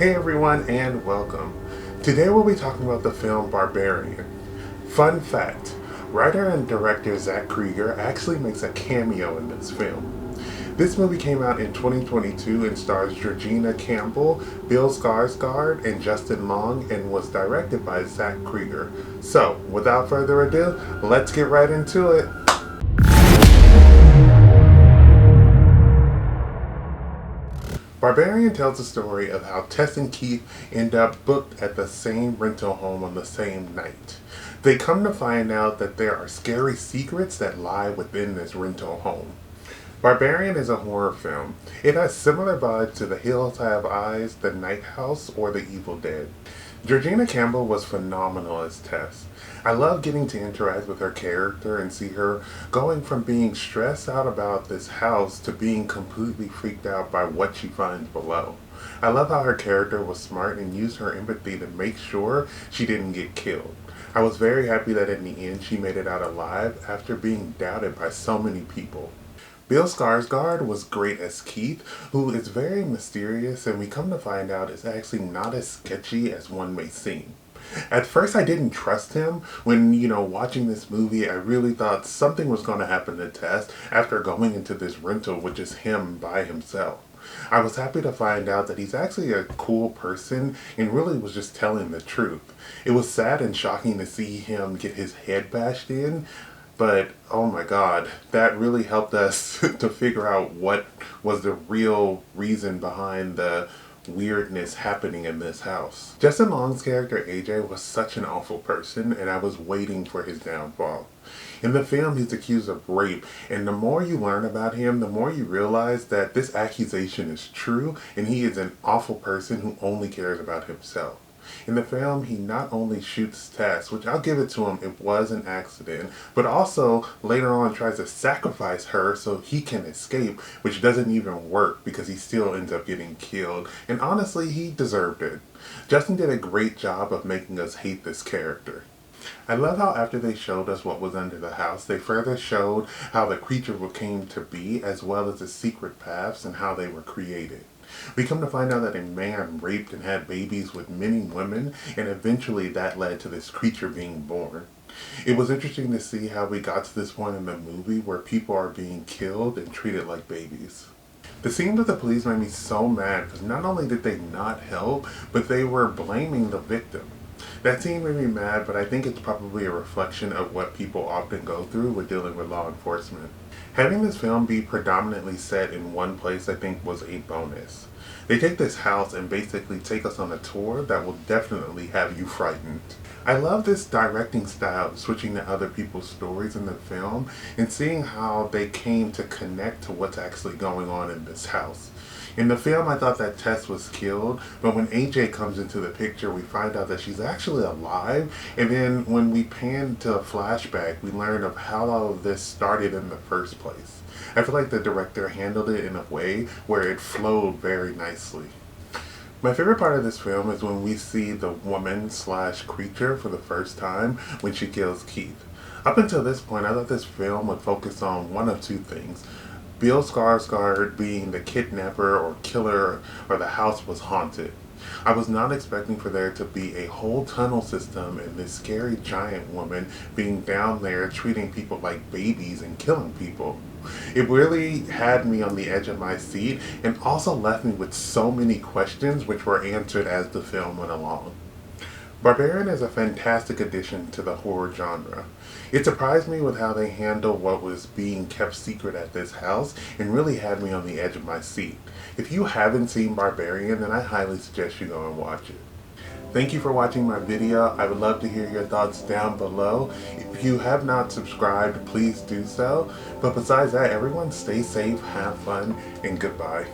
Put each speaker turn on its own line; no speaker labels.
Hey everyone and welcome. Today we'll be talking about the film Barbarian. Fun fact, writer and director Zach Cregger actually makes a cameo in this film. This movie came out in 2022 and stars Georgina Campbell, Bill Skarsgard, and Justin Long and was directed by Zach Cregger. So, without further ado, let's get right into it. Barbarian tells the story of how Tess and Keith end up booked at the same rental home on the same night. They come to find out that there are scary secrets that lie within this rental home. Barbarian is a horror film. It has similar vibes to The Hills Have Eyes, The Night House, or The Evil Dead. Georgina Campbell was phenomenal as Tess. I love getting to interact with her character and see her going from being stressed out about this house to being completely freaked out by what she finds below. I love how her character was smart and used her empathy to make sure she didn't get killed. I was very happy that in the end she made it out alive after being doubted by so many people. Bill Skarsgard was great as Keith, who is very mysterious and we come to find out is actually not as sketchy as one may seem. At first I didn't trust him when, watching this movie I really thought something was going to happen to Tess after going into this rental with just him by himself. I was happy to find out that he's actually a cool person and really was just telling the truth. It was sad and shocking to see him get his head bashed in, but oh my god, that really helped us to figure out what was the real reason behind the weirdness happening in this house. Justin Long's character AJ was such an awful person and I was waiting for his downfall. In the film he's accused of rape and the more you learn about him, the more you realize that this accusation is true and he is an awful person who only cares about himself. In the film, he not only shoots Tess, which I'll give it to him, it was an accident, but also later on tries to sacrifice her so he can escape, which doesn't even work because he still ends up getting killed. And honestly, he deserved it. Justin did a great job of making us hate this character. I love how after they showed us what was under the house, they further showed how the creature came to be, as well as the secret paths and how they were created. We come to find out that a man raped and had babies with many women, and eventually that led to this creature being born. It was interesting to see how we got to this point in the movie where people are being killed and treated like babies. The scene with the police made me so mad because not only did they not help, but they were blaming the victim. That scene made me mad, but I think it's probably a reflection of what people often go through with dealing with law enforcement. Having this film be predominantly set in one place I think was a bonus. They take this house and basically take us on a tour that will definitely have you frightened. I love this directing style of switching to other people's stories in the film and seeing how they came to connect to what's actually going on in this house. In the film, I thought that Tess was killed, but when AJ comes into the picture, we find out that she's actually alive, and then when we pan to a flashback, we learn of how all of this started in the first place. I feel like the director handled it in a way where it flowed very nicely. My favorite part of this film is when we see the woman/creature for the first time when she kills Keith. Up until this point, I thought this film would focus on one of two things. Bill Skarsgard being the kidnapper or killer, or the house was haunted. I was not expecting for there to be a whole tunnel system and this scary giant woman being down there treating people like babies and killing people. It really had me on the edge of my seat and also left me with so many questions which were answered as the film went along. Barbarian is a fantastic addition to the horror genre. It surprised me with how they handled what was being kept secret at this house and really had me on the edge of my seat. If you haven't seen Barbarian, then I highly suggest you go and watch it. Thank you for watching my video. I would love to hear your thoughts down below. If you have not subscribed, please do so. But besides that, everyone stay safe, have fun, and goodbye.